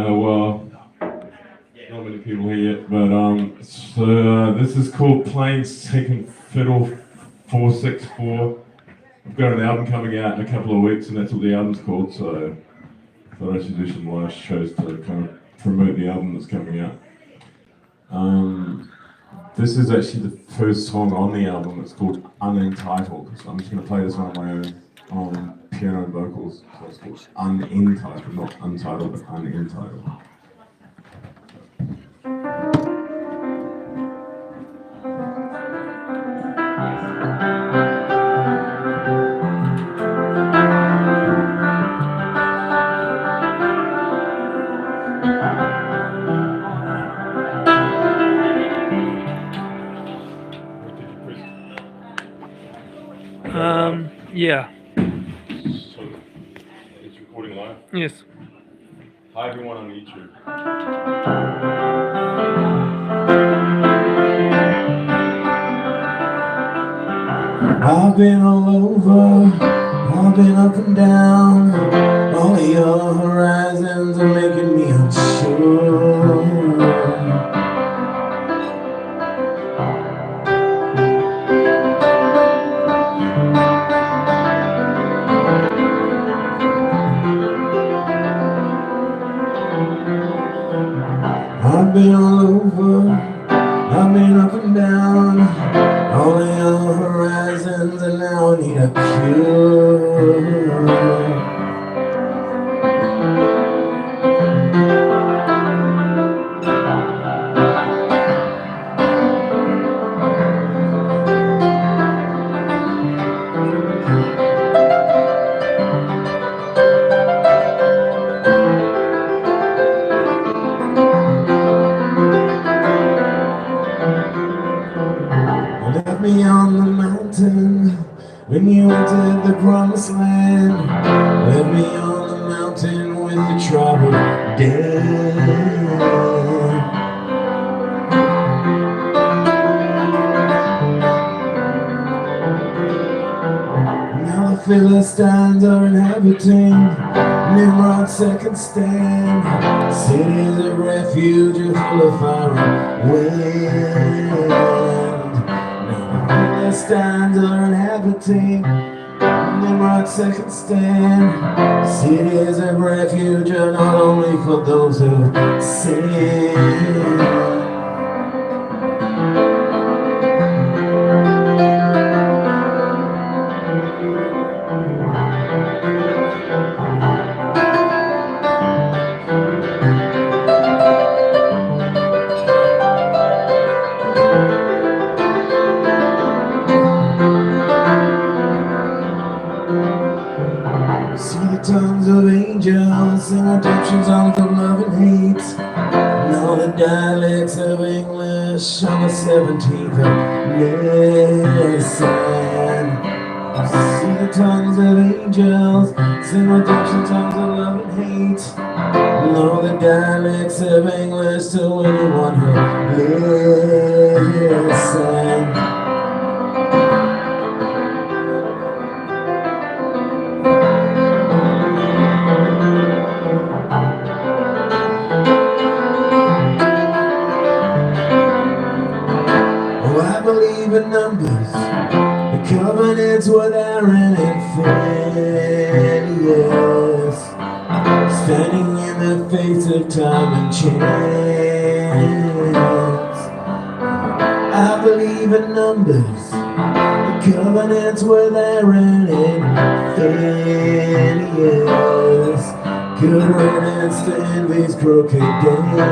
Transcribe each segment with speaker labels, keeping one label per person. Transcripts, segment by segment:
Speaker 1: Well, not many people here yet, but this is called Plain Second Fiddle 464. I've got an album coming out in a couple of weeks, and that's what the album's called. So I thought I should do some live shows to kind of promote the album that's coming out. This is actually the first song on the album. It's called Unentitled. So I'm just going to play this one on my own on piano and vocals. So it's called Unentitled, not untitled, but unentitled.
Speaker 2: Yeah.
Speaker 1: So it's recording live?
Speaker 2: Yes.
Speaker 1: Hi everyone on YouTube. I've been all over, I've been up and down. All of your horizons are making me unsure. I've been all over, I've been up and down. All of your horizons, and now I need a cure. Left me on the mountain when you entered the promised land. Left me on the mountain with the trouble dead. Now the Philistines are inhabiting Nimrod's second stand. Cities of refuge are full of fire and wind. Philistines are inhabiting Nimrod's second stand. Cities of refuge are not only for those who sin. See the tongues of angels sing redemption songs of love and hate, and all the dialects of English on the 17th of Nisan. See the tongues of angels sing redemption songs of love and hate, and all the dialects of English to anyone who listens. I believe in numbers, the covenants were there and Phineas, standing in the face of time and chance. I believe in numbers, the covenants were there and Phineas, good riddance to envy's crooked dance.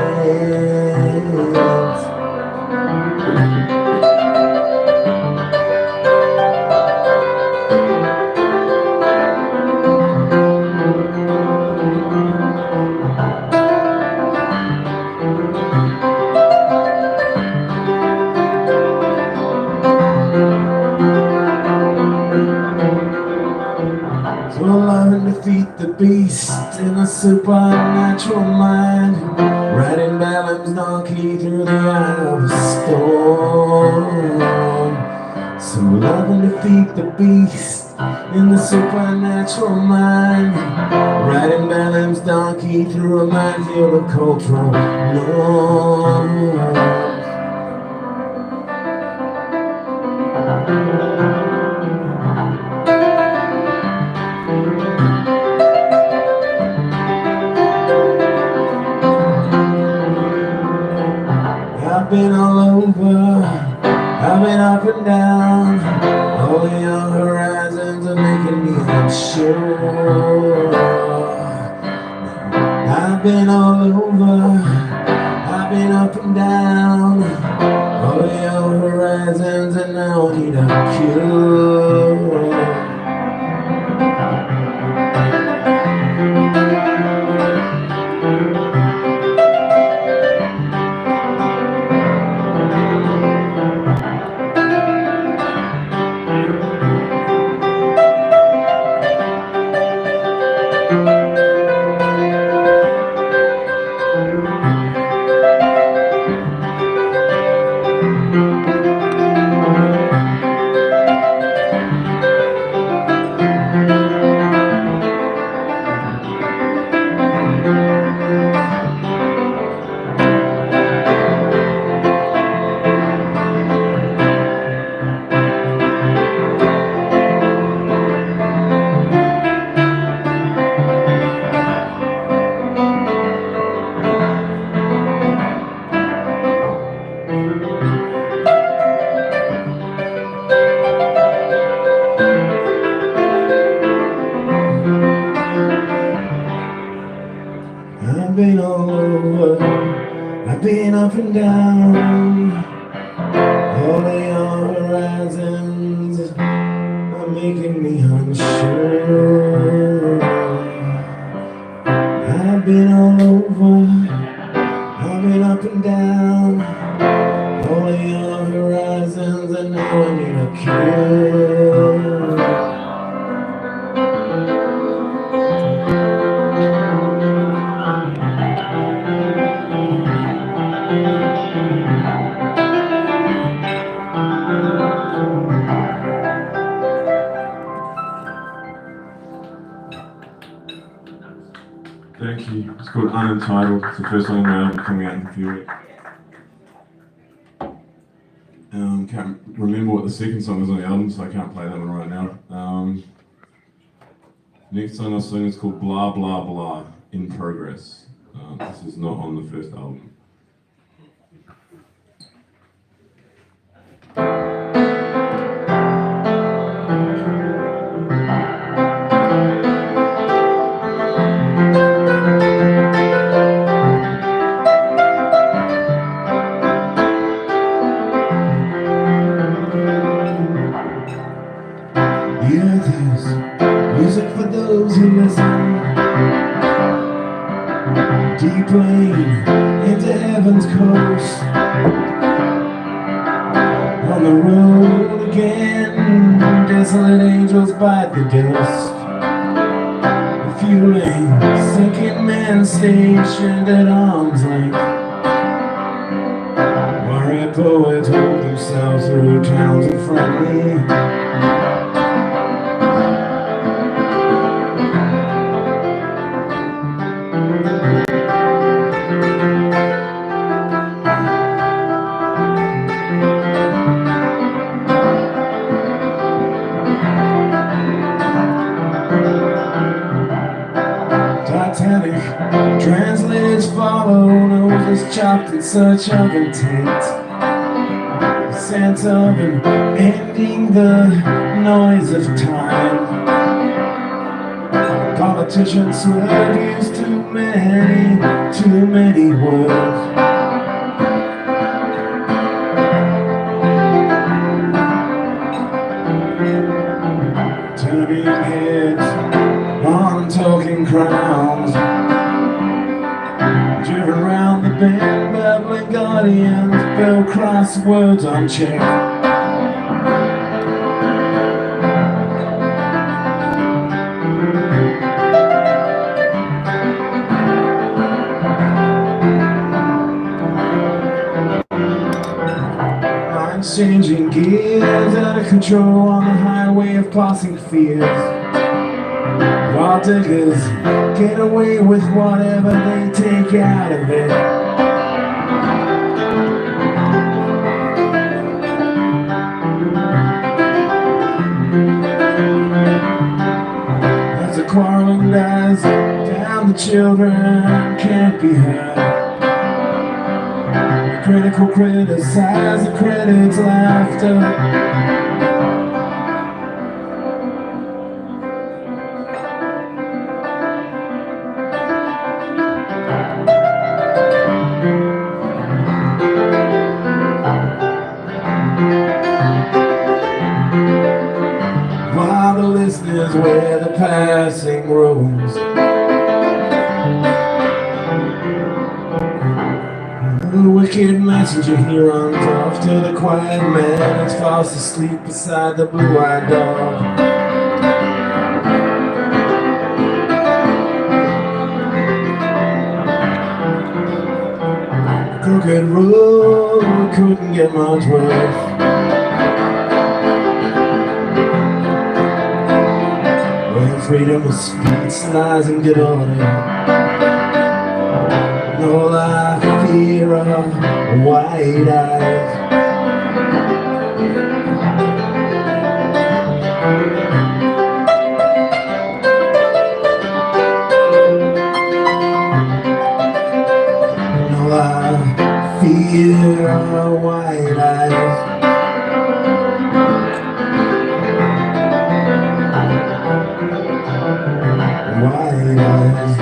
Speaker 1: So love and defeat the beast in a supernatural mind, riding Balaam's donkey through the eye of a storm. So love and defeat the beast in the supernatural
Speaker 2: natural mind, riding Balaam's donkey through a minefield of cultural norms. I've been all over, I've been up and down, all the young horizons are making me unsure. I've been all over, I've been up and down, all the young horizons, and now I need a cure. I've been all over, I've been up and down, all the young horizons are making me unsure. I've been all over, I've been up and down, all the young horizons, and now I need a cure.
Speaker 1: Thank you. It's called Unentitled. It's the first song on my album coming out in a few weeks. Can't remember what the second song is on the album, so I can't play that one right now. Next song I'll sing is called Blah Blah Blah, In Progress. This is not on the first album. Yeah, there's music for those who listen, deep lane into heaven's coast. On the road again, desolate angels bite the dust. A few lanes, sinking men stationed at arm's length. Warrior poets hold themselves through towns in front of me. Titanic translators follow, noses chopped in search of intent. The sense of an ending the noise of time. Politicians who have used too many words. Turning heads on talking crowns, driven round the bend, babbling guardians, spell crosswords unchecked. Minds changing gears, out of control on the highway of passing fears.
Speaker 2: All diggers get away with whatever they take out of it. As the quarreling dies down, the children can't be heard. The critical criticize, the critics' laughter. While the listeners wear the passing robes, the wicked messenger he runs off to the quiet man who's fast asleep beside the blue-eyed dog. The crooked road couldn't get much worse. Where freedom of speech lies in good order, and all I fear are white eyes. And all I fear are white eyes. White eyes,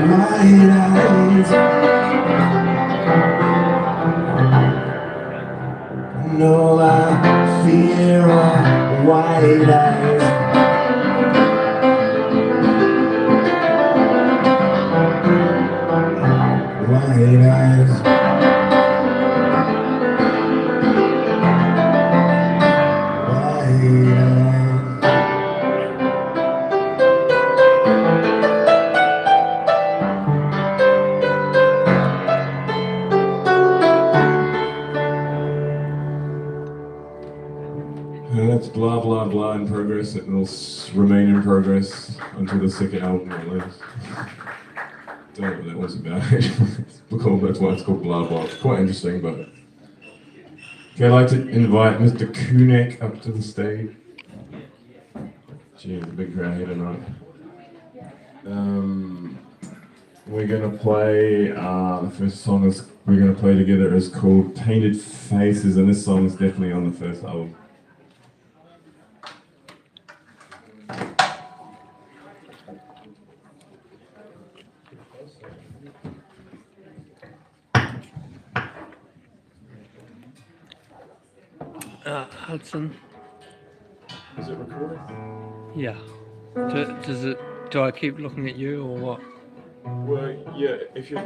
Speaker 2: white eyes, and all I fear are white eyes. White eyes. White eyes.
Speaker 1: That's blah blah blah in progress. It will remain in progress until the second album release. Don't know what that was about. That's why it's called blah blah. It's quite interesting, but okay, I'd like to invite Mr. Kunek up to the stage. Gee, the big crowd here tonight. We're gonna play the first song we're gonna play together is called Painted Faces, and this song is definitely on the first album.
Speaker 3: Hudson.
Speaker 1: Is it recording?
Speaker 3: Yeah. Do I keep looking at you or what?
Speaker 1: Well, yeah, if you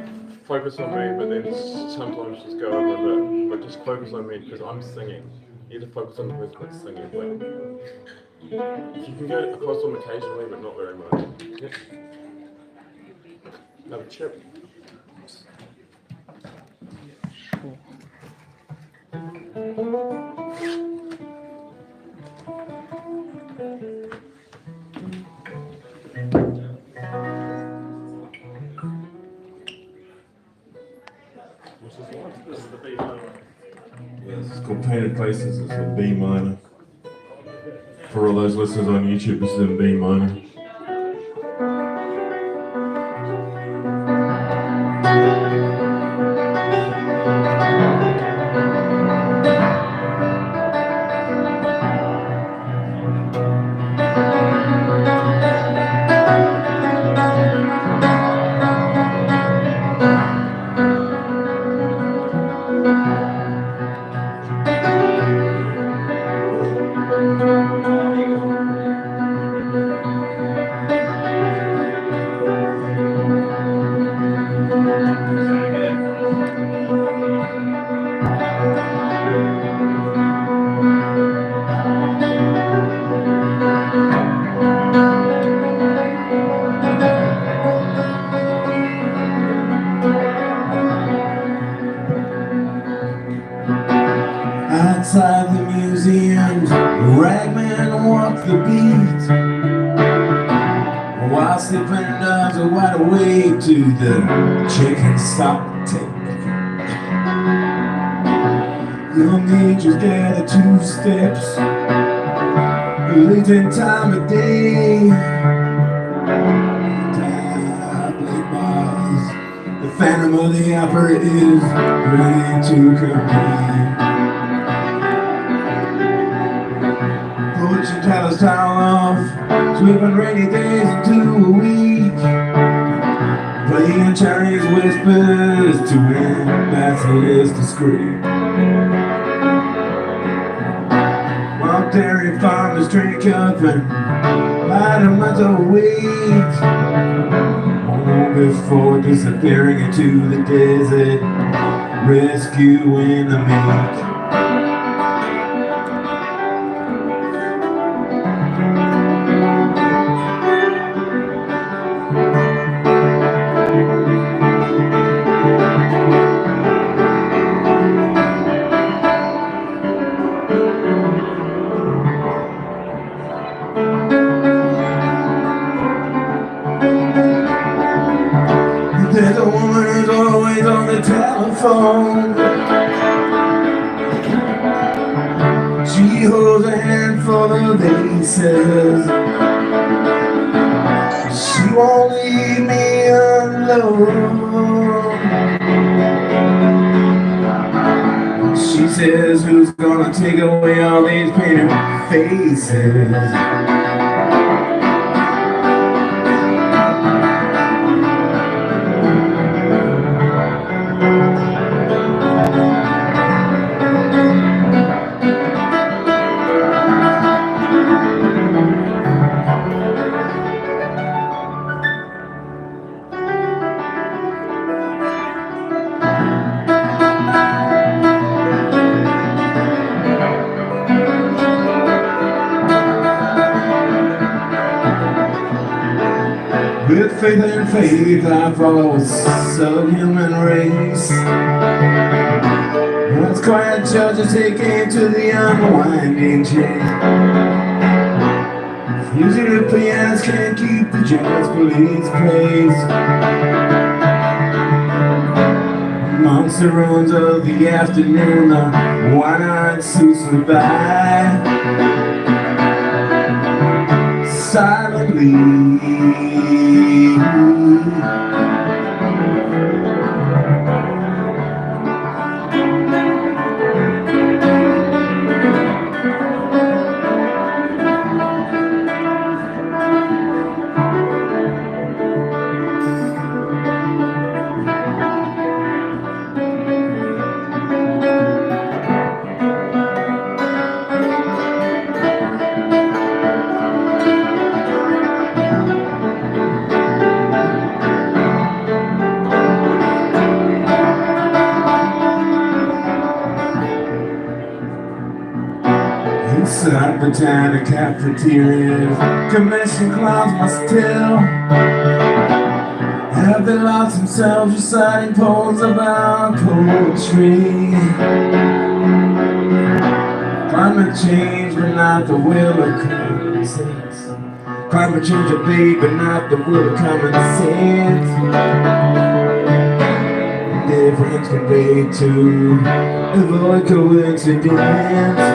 Speaker 1: focus on me, but then sometimes just go over a bit, but just focus on me because I'm singing. You have to focus on the person that's singing. But if you can go across them occasionally, but not very much. Yep. Another chip.
Speaker 3: Sure.
Speaker 1: This is the B minor. Yes, it's called Painted Places. It's in B minor. For all those listeners on YouTube, this is in B minor.
Speaker 2: way to the chicken stock table. Young angels gather 2 steps, early 10 time of day. Late bars, the Phantom of the Opera is ready to compete. Fortune tellers towel off, sweeping rainy days into a week. Playing Chinese whispers to win Bachelors discreet. While dairy farmers drink up and light a month a week, all before disappearing into the desert, rescuing the meek. There's a woman who's always on the telephone. She holds a handful of aces. She won't leave me alone. She says, who's gonna take away all these painted faces? With faith and faith I follow a subhuman race. That's quiet judges taken to the unwinding chain. Fugitive pianists can't keep the jazz police place. Amongst the ruins of the afternoon, the wine-eyed suits went by silently. Inside botanic cafeterias, commission clowns must tell. Have they lost themselves reciting poems about poetry? Climate change, but not the will of common sense. Climate change a babe, but not the will of common sense. Difference conveyed to avoid coincidence.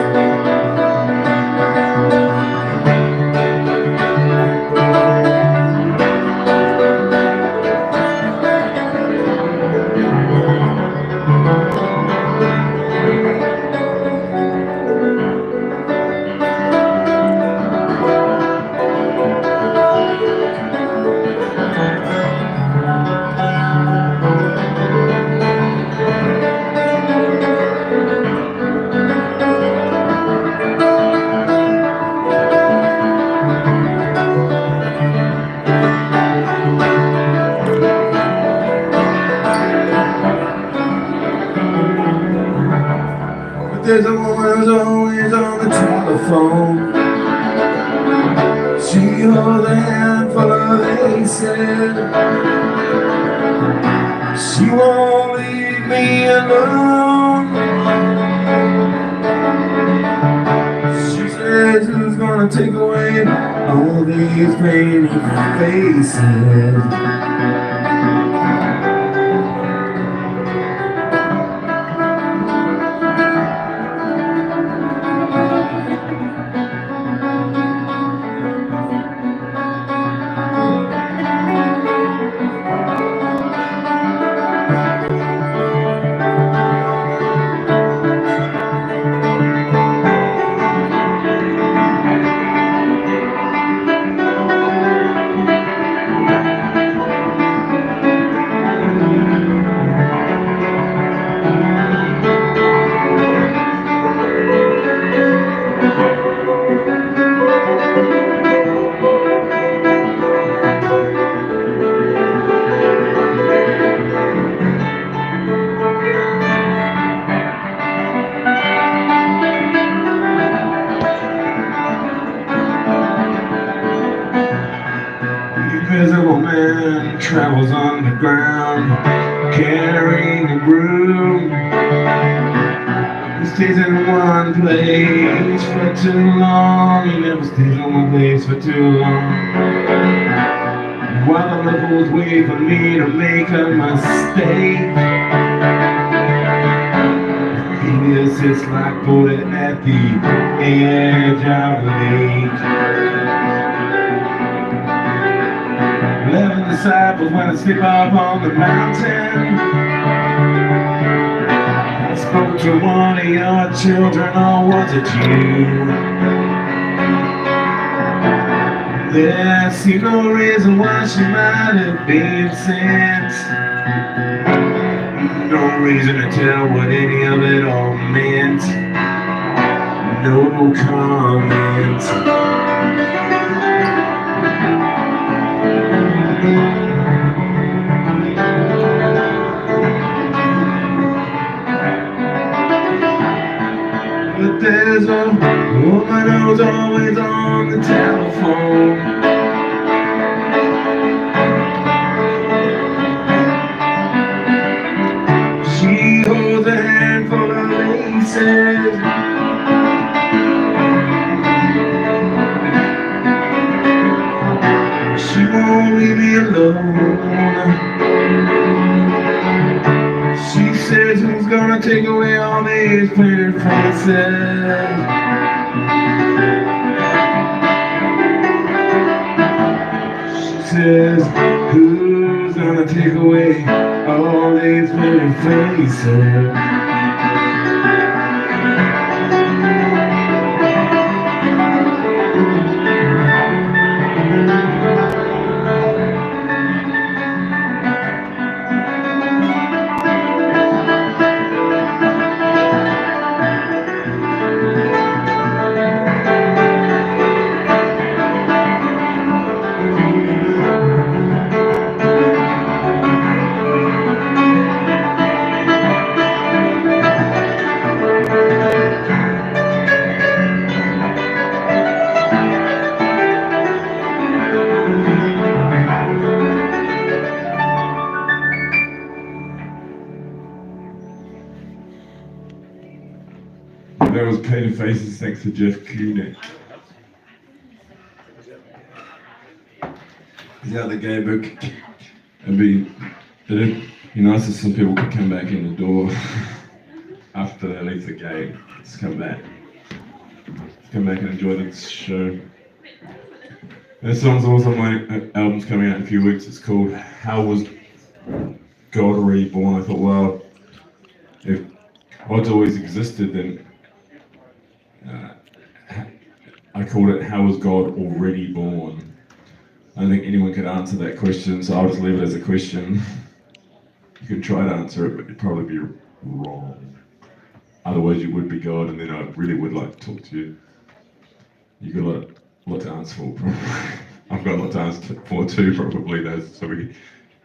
Speaker 2: There's a woman who's always on the telephone. She holds a handful of aces. She won't leave me alone. She says, who's gonna take away all these painted faces? travels underground, carrying a broom. He stays in one place for too long. He never stays in one place for too long. While the locals wait for me to make a mistake, he just sits like boarded at the edge of the lake. 11 disciples went to sleep up on the mountain. I spoke to one of your children, or was it you? There seemed no reason why she might have been sent. No reason to tell what any of it all meant. No comment. But there's a woman who's always on the telephone. She holds a handful of laces. She won't leave me alone. She says, who's gonna take away all these pretty faces? She says, who's gonna take away all these pretty faces? That was Painted Faces, thanks to Jeff Koenig. He's out the gay book. It'd be nice if some people could come back in the door after they leave the gate. Just come back. Just come back and enjoy this show. This song's also on my album's coming out in a few weeks. It's called How Was God Already Born? I thought, well, if God's always existed, then I called it How Was God Already Born? I don't think anyone could answer that question, so I'll just leave it as a question. You can try to answer it, but you'd probably be wrong. Otherwise you would be God, and then I really would like to talk to you. You've got a lot to answer for, probably. I've got a lot to answer for too, probably, so we can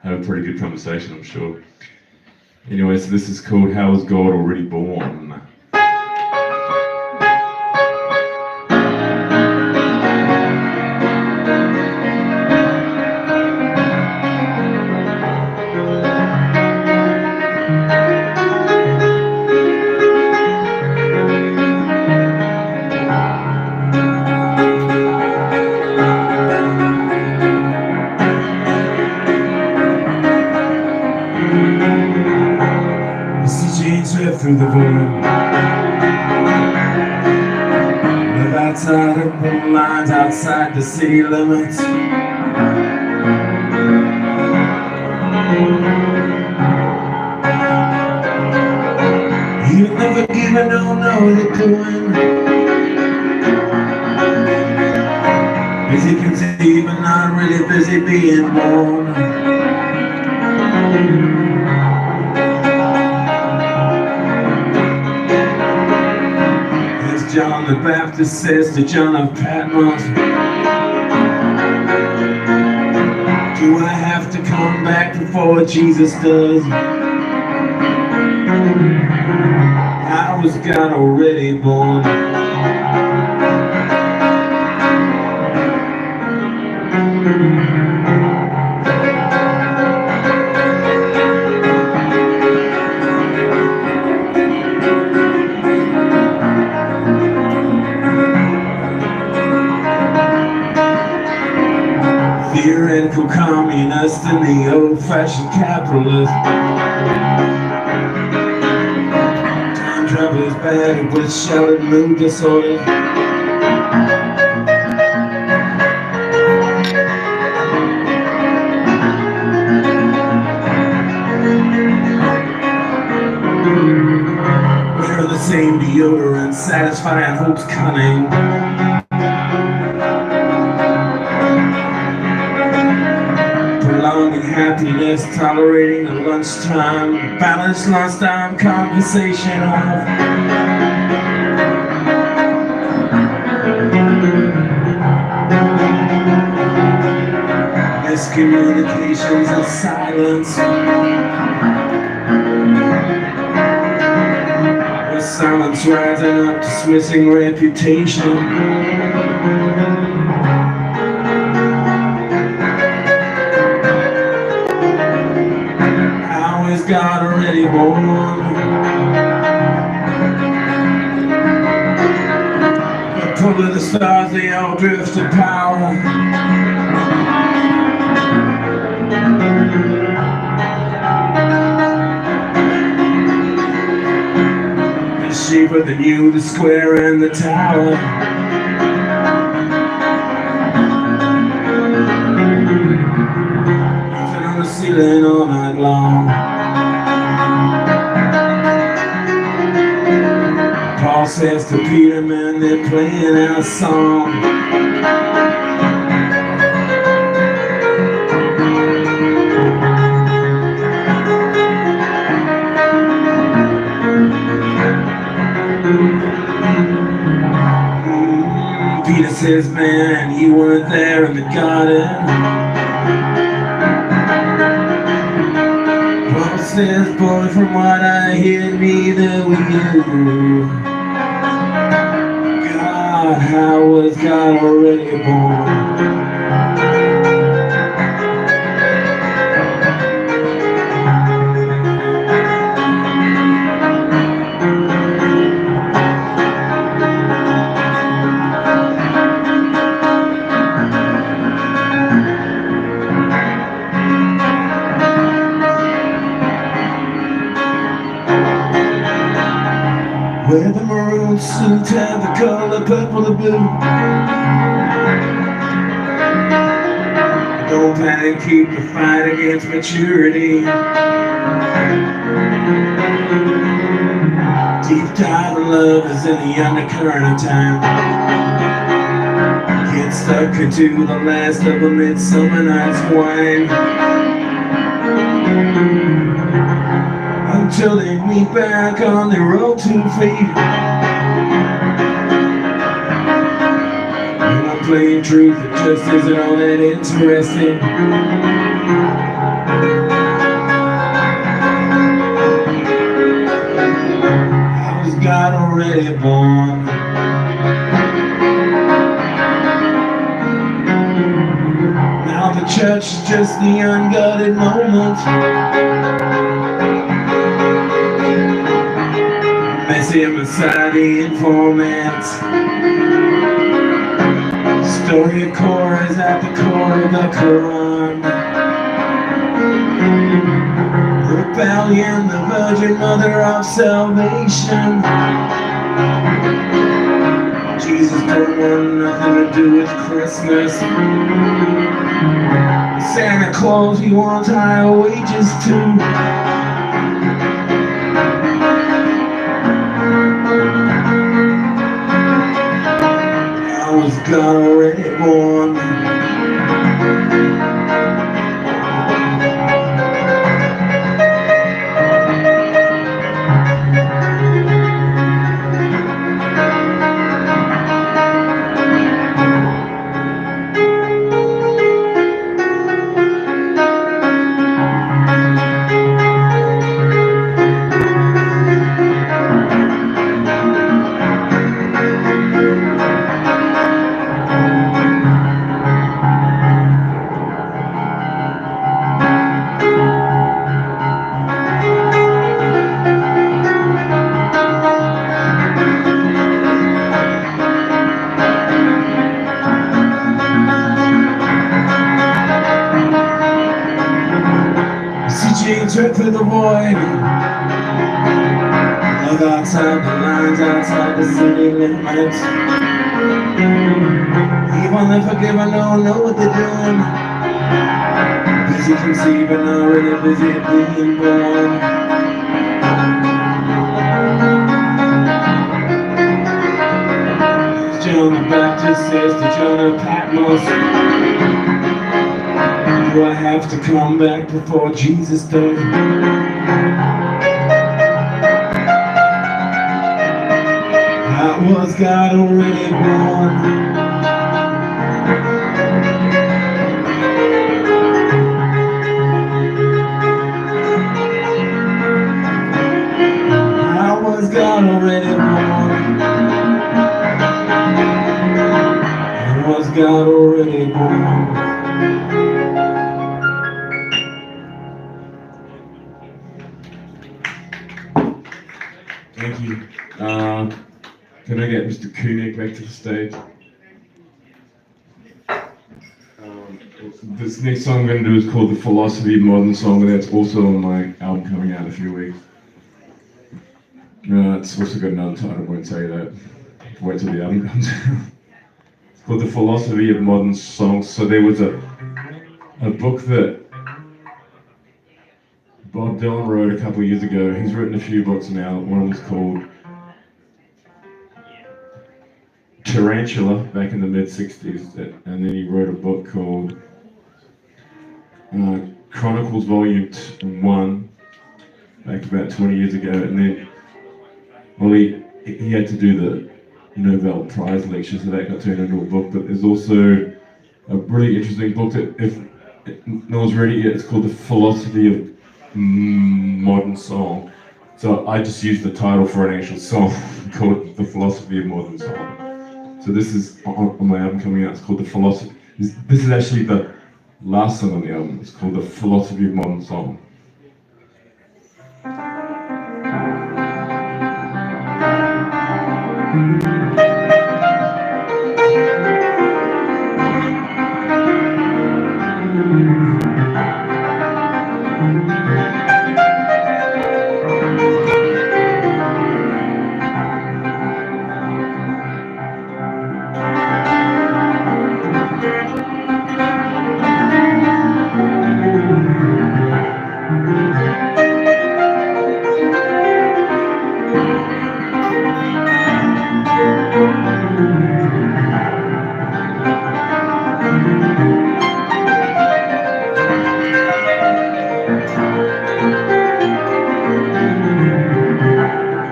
Speaker 2: have a pretty good conversation, I'm sure. Anyway, so this is called How Was God Already Born? Through the void, live outside of the lines, outside the city limits. You've never given, don't know what you're doing. Busy conceiving, not really busy being born. John the Baptist says to John of Patmos, do I have to come back before Jesus does? How was God already born?
Speaker 1: the old-fashioned capitalist. Time travel is bad with shouted mood disorder. Wearing the same deodorant, satisfying hope's cunning. Prolonging happiness, tolerating the lunchtime, balanced lunchtime conversation of miscommunications and silence. With silence rising up, dismissing reputation. God already born. A pull of the stars, they all drift to power. The shape of the U, the square, and the tower. Nothing on the ceiling all night long. Paul says to Peter, man, they're playing our song. Peter says, man, you weren't there in the garden. Paul says, boy, from what I hear, neither were you. How was God already born? Wear the maroon suit and the color purple or blue. Don't panic, keep the fight against maturity. Deep dive of love is in the undercurrent of time. Get stuck into the last of a midsummer night's wine. Until they meet back on their own 2 feet. When I'm playing truth, it just isn't all that interesting. How was God already born? Now the church is just the unguarded moment. Messy and Messiah informant. Story of Korah is at the core of the Quran. Rebellion, the Virgin Mother of Salvation. Jesus don't want nothing to do with Christmas. Santa Claus, he wants higher wages too. Was God already born?
Speaker 2: machine took through the void. Look outside the lines, outside the city limits. Even the forgiven don't know what they're doing. Busy conceiving, already busy being born. John the Baptist says to John of Patmos, do I have to come back before Jesus does? How was God already born? How was God already born? Was God already born? Thank you. Can I get Mr. Koenig back to the stage? This next song I'm going to do is called The Philosophy of Modern Song, and that's also on my album coming out in a few weeks. It's also got another title, I won't tell you that. Wait till the album comes out. Called The Philosophy of Modern Songs. So there was a book that Bob Dylan wrote a couple of years ago. He's written a few books now. One was called Tarantula back in the mid-60s, and then he wrote a book called Chronicles Volume 1 back about 20 years ago, and then he had to do the Nobel Prize lecture, so that got turned into a book. But there's also a really interesting book that, if no one's read it yet, it's called The Philosophy of Modern Song. So I just used the title for an actual song called The Philosophy of Modern Song. So this is on my album coming out. It's called The Philosophy. This is actually the last song on the album. It's called The Philosophy of Modern Song.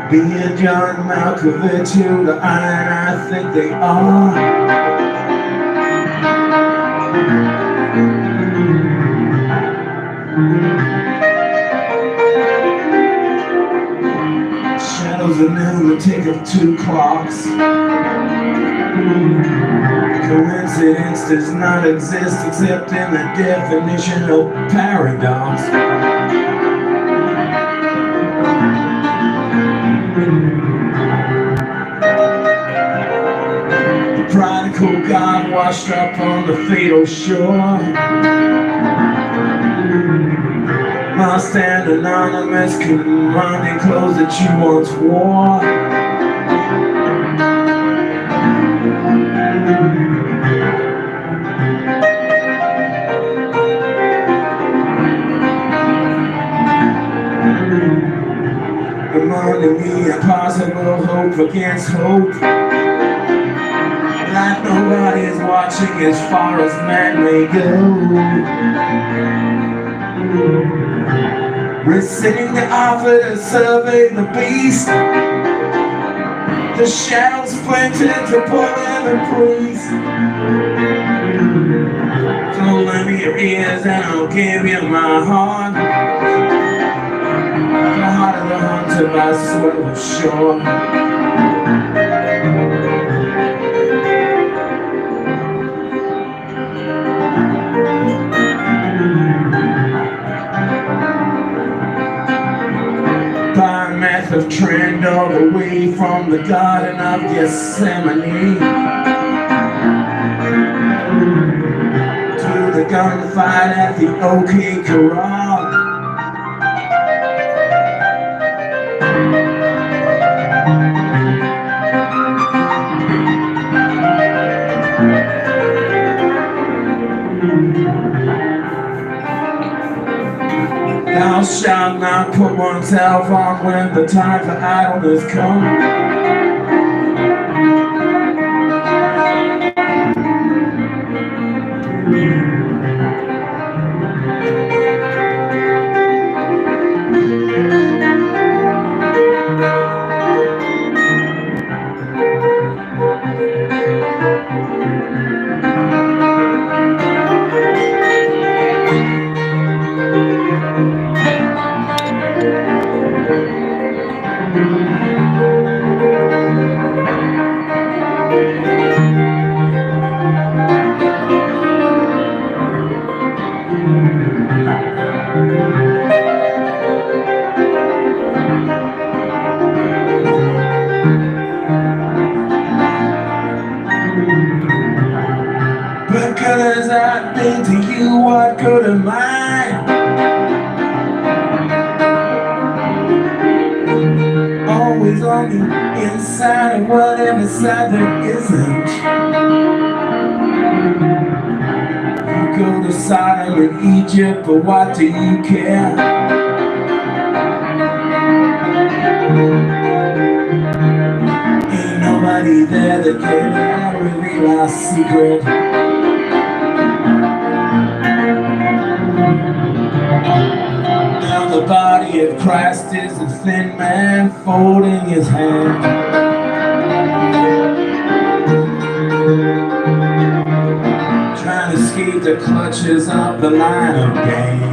Speaker 2: Being John Malkovich, who the iron I think they are. Shadows of noon, the tick of 2 clocks. Coincidence does not exist except in the definition of paradox. The prodigal God washed up on the fatal shore must stand anonymous, commanding clothes that you once wore. Demanding the impossible, hope against hope. Like nobody is watching as far as man may go. Rescinding the offer to survey the beast. The shadows planted to pulling the priest. So lend me your ears and I'll give you my heart. The heart of the hunter by sword of shore. By massive trend all the way from the Garden of Gethsemane to the gunfight at the OK Corral. Thou shalt not put oneself on when the time for idleness comes. What good has that been to you? What good am I? Always on the inside of whatever side there isn't. You go to Sodom in Egypt, but what do you care? Ain't nobody there that can ever reveal our secret. Now the body of Christ is a thin man folding his hand, trying to escape the clutches of the line of gain.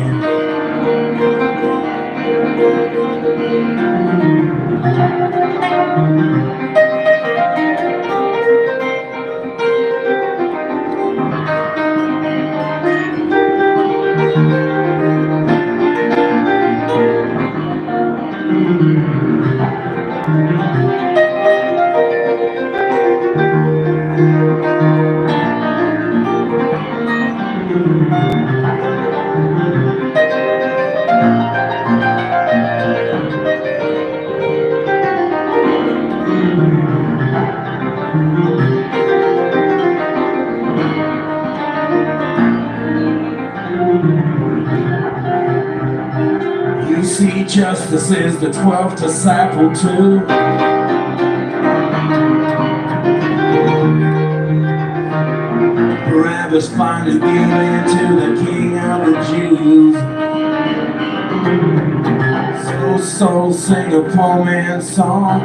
Speaker 2: You see, justice is the 12th disciple too. Barabbas finally gave in to the king of the Jews. So sing a poor man's song.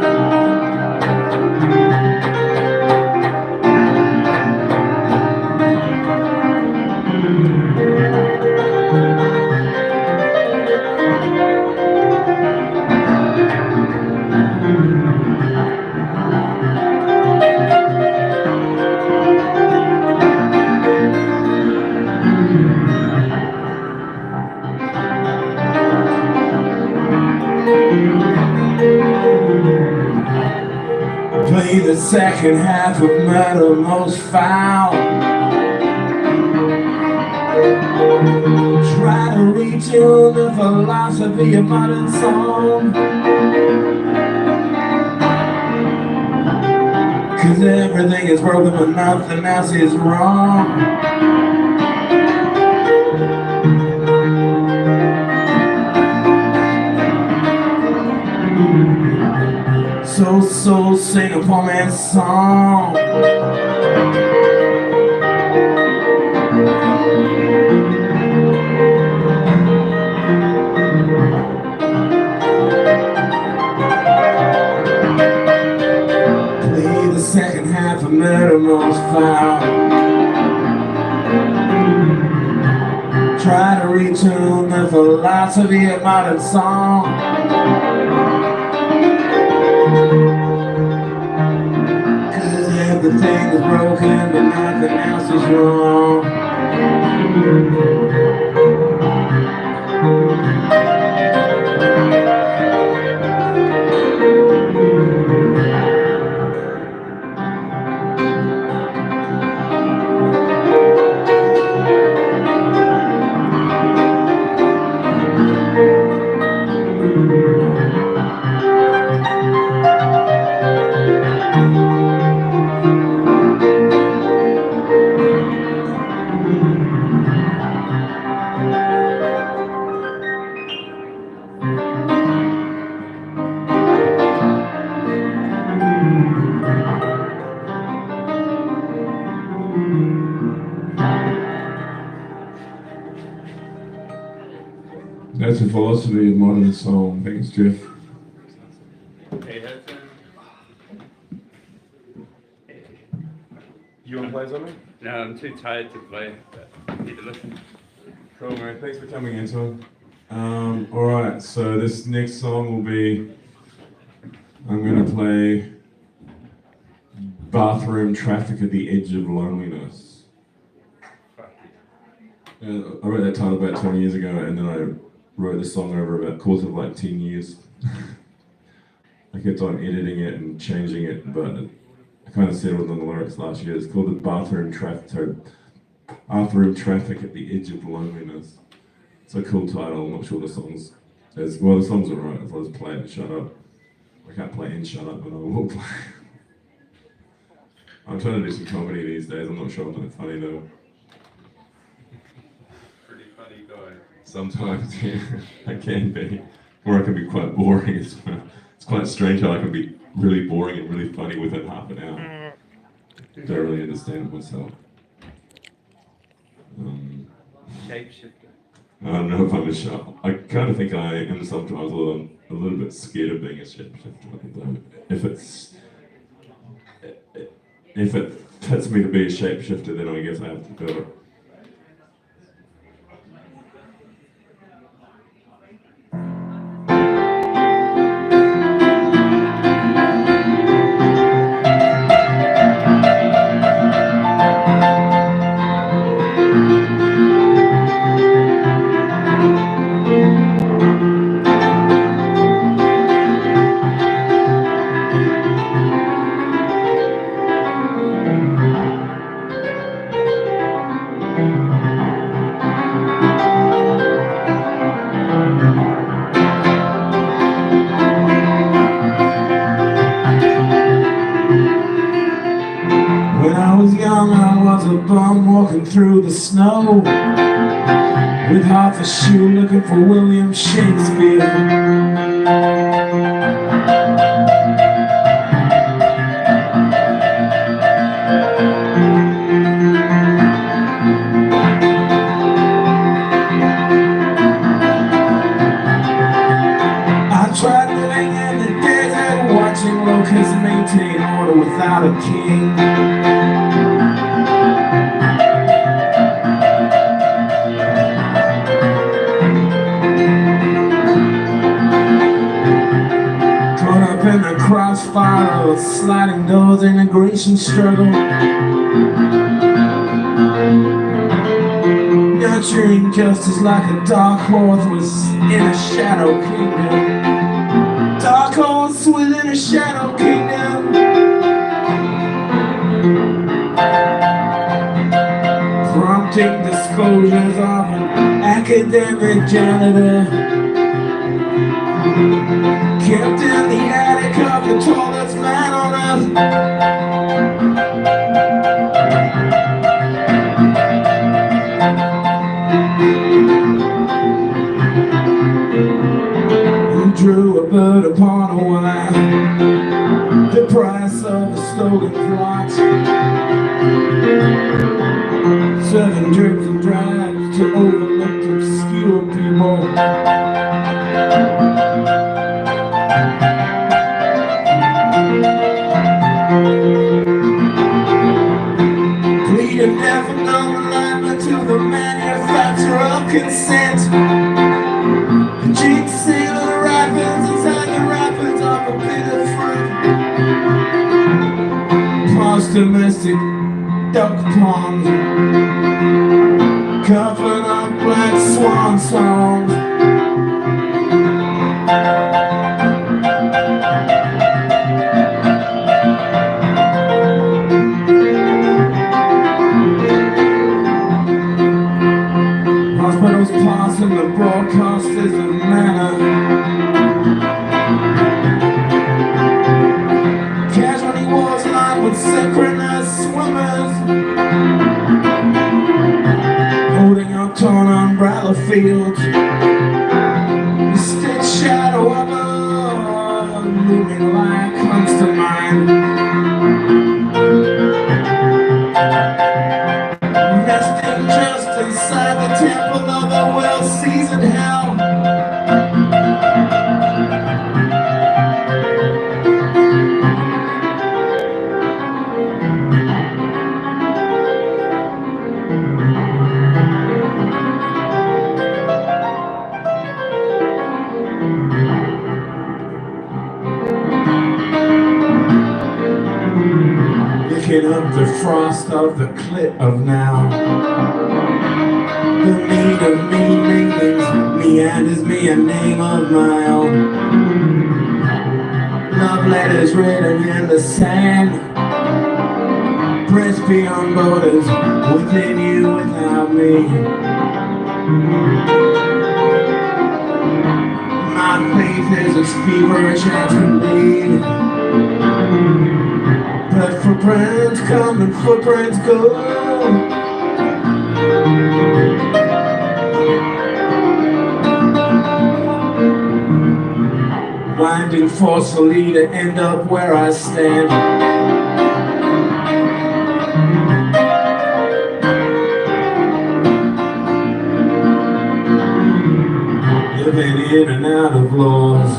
Speaker 2: Play the second half of Murder Most Foul. Try to retune the philosophy of modern song. 'Cause everything is broken but nothing else is wrong. So sing a poor man's song. Play the second half of Murder Most Foul. Try to retune the philosophy of modern song. Everything is broken, but nothing else is wrong.
Speaker 1: philosophy of modern song. Thanks, Jeff.
Speaker 4: Hey, Hudson. You want to play something?
Speaker 5: No, I'm too tired to play, but need to listen.
Speaker 1: Cool, man. Thanks for coming in, Tom. Alright, so this next song will be, I'm going to play Bathroom Traffic at the Edge of Loneliness. I wrote that title about 20 years ago, and then I wrote the song over about course of like 10 years. I kept on editing it and changing it, but I kind of settled on the lyrics last year. It's called the Bathroom Traffic at the Edge of Loneliness. It's a cool title. I'm not sure the song's the song's alright. I'll just play it and shut up. I can't play and shut up, but I will play. I'm trying to do some comedy these days. I'm not sure I'm that funny though.
Speaker 5: Pretty funny guy.
Speaker 1: Sometimes, yeah, I can be. Or I can be quite boring as well. It's quite strange how I can be really boring and really funny within half an hour. Don't really understand it myself.
Speaker 5: Shapeshifter.
Speaker 1: I don't know if I'm a shop. I kind of think I am sometimes a little bit scared of being a shapeshifter. If it fits me to be a shapeshifter, then I guess I have to do it. When I was young, I was a bum walking through the snow with half a shoe looking for William Shakespeare. I tried living in the desert, watching locusts maintain order without a king. Caught up in the crossfire of sliding doors and a Grecian struggle. Nurturing justice like a dark horse was in a shadow kingdom. Dark horse within a shadow kingdom. Prompting disclosures of an academic janitor. Kept in the attic of the tallest man on earth. He drew a bird upon a wire, the price of a stolen plot. 7 drips and drives to overlooked obscure people. Pleading death and non-alignment to the manufacture of consent. The jinx sailor rapids inside the rapids of a bitter fruit. Past domestic duck ponds, coughing up black swan songs. Hospitals passing the broadcasters of manna. Casualty wars lined with synchronous swimmers. up the frost of the clip of now. The meat of me meanings, meanders me a name of my own. Love letters written in the sand, pressed beyond borders, within you, without me. My faith is as feverish as can be. But footprints come and footprints go. Winding forcefully to end up where I stand. Living in and out of laws,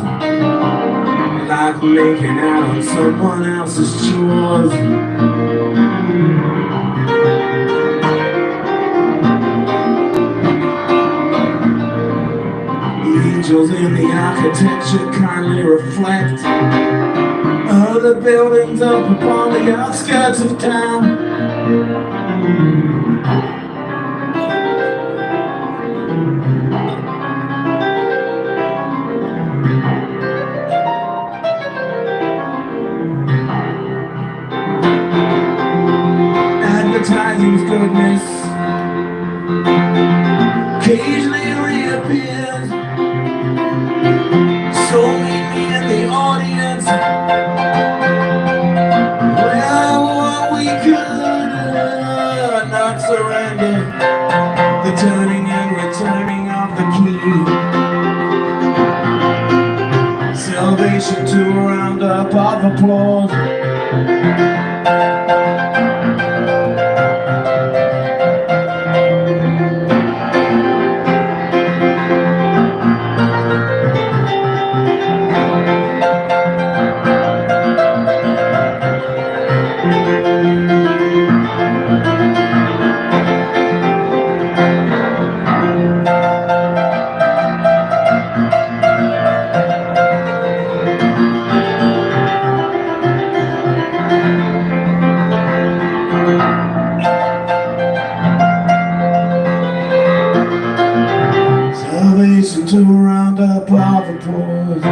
Speaker 1: like making out on someone else's chores. Angels in the architecture kindly reflect other buildings up upon the outskirts of town. Advertising's goodness occasionally reappears. So meet me in the audience. Well, what we could not surrender, the turning and returning of the key. Salvation to a roundup of applause. Salvation to a roundup of applause.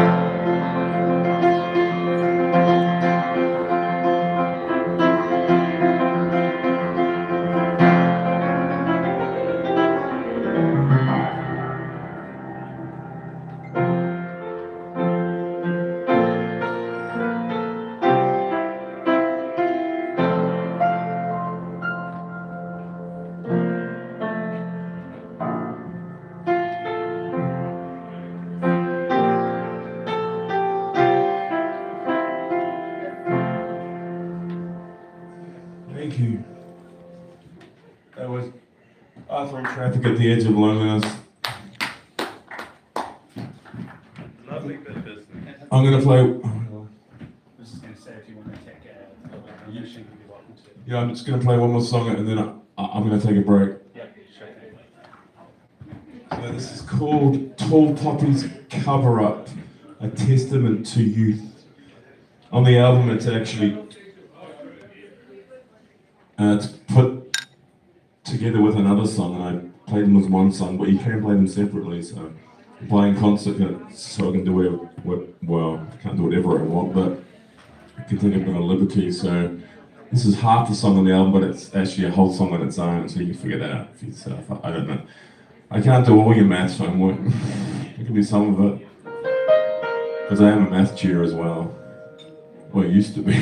Speaker 1: Thank you. That was Arthur in Traffic at the Edge of Loneliness.
Speaker 5: Lovely bit of business.
Speaker 1: I'm gonna play.
Speaker 6: I was just going to say, if you want to take a permission, you'd be welcome to.
Speaker 1: Yeah, I'm just gonna play one more song and then I'm gonna take a break.
Speaker 6: Yeah, sure thing.
Speaker 1: So this is called Tall Poppy's Cover Up, a testament to youth. On the album, it's actually it's put together with another song, and I played them as one song, but you can play them separately. So I'm playing concert, so I can do well, I can't do whatever I want, but I can take a bit of liberty. So this is half the song on the album, but it's actually a whole song on its own, so you can figure that out for yourself. I don't know. I can't do all your maths homework. I can do some of it, because I am a math tutor as well. Well, I used to be.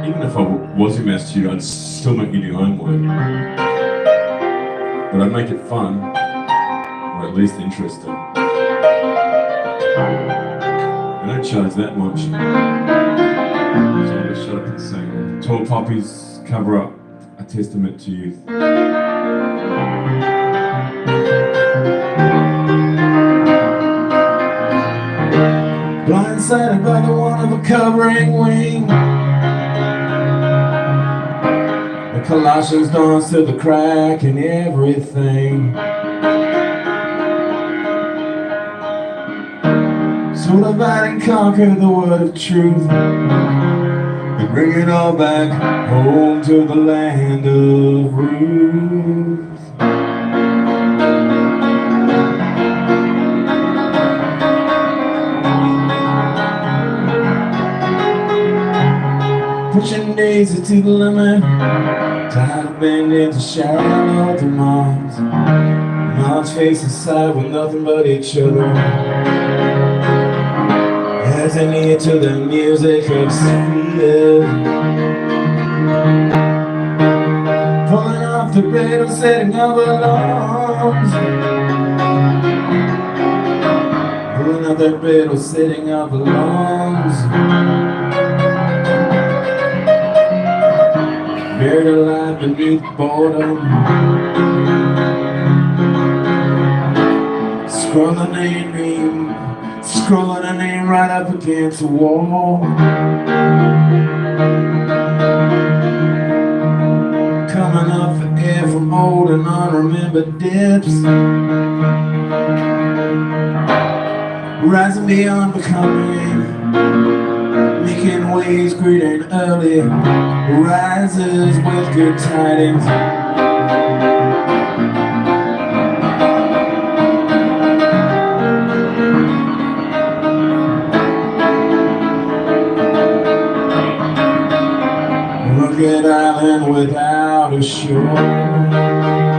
Speaker 1: Even if I was a math tutor, I'd still make you do homework. But I'd make it fun, or at least interesting. I don't charge that much. So I'm gonna shut up and sing. Tall Poppies Cover Up, a testament to youth. Blindsided by the one of a covering wing. The Colossians dance to the crack in everything. So divide and conquer the word of truth and bring it all back home to the land of Ruth. Pushing Daisy to the limit, tired of bending to shout to moms. Moms facing side with nothing but each other, as they kneel to the music of Sophia. Pulling off the riddle, setting up alarms. Pulling off the riddle, setting up alarms. Buried alive beneath boredom. Scrolling a name right up against the wall. Coming up for air from old and unremembered depths. Rising beyond becoming, making waves greeting early risers with good tidings. Rugged island without a shore.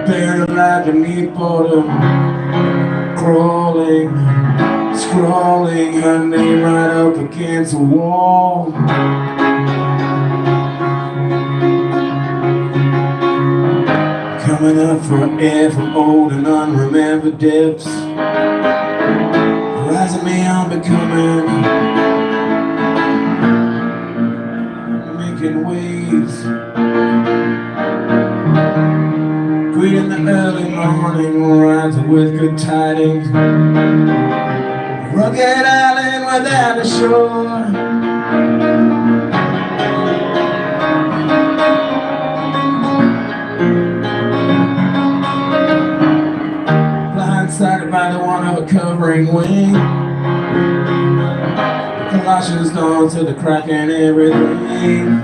Speaker 1: Buried alive beneath boredom, scrawling her name right up against the wall. Coming up for air from old and unremembered depths. Rising me on becoming, making waves, greeting the early morning, rising with good tidings. Rugged island without a shore. Blindsided by the one of a covering wing. Colossians dawn to the crack in everything.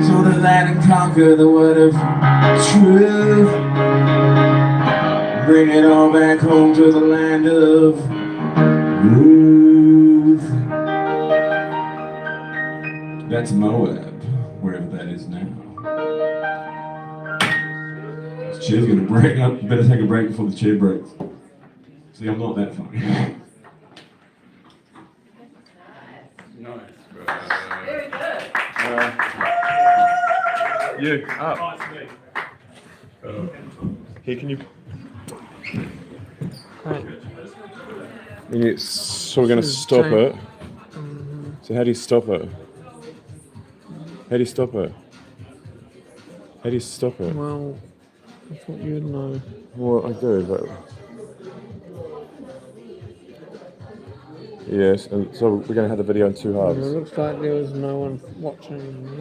Speaker 1: So divide and conquer the word of truth. Bring it all back home to the land of Ruth. That's Moab, wherever that is now. This chair's gonna break up. You better take a break before the chair breaks. See, I'm not that funny.
Speaker 6: Nice.
Speaker 7: Very good.
Speaker 4: You up.
Speaker 6: Nice.
Speaker 4: Here, can you?
Speaker 3: Right.
Speaker 4: So we're gonna
Speaker 3: This is
Speaker 4: stop
Speaker 3: Jane.
Speaker 4: it. So how do you stop it? How do you stop it? How do you stop it?
Speaker 3: Well, I thought you'd know.
Speaker 4: Well, I do, but yes. And so we're gonna have the video in two
Speaker 3: It
Speaker 4: halves.
Speaker 3: looks like there was no one watching.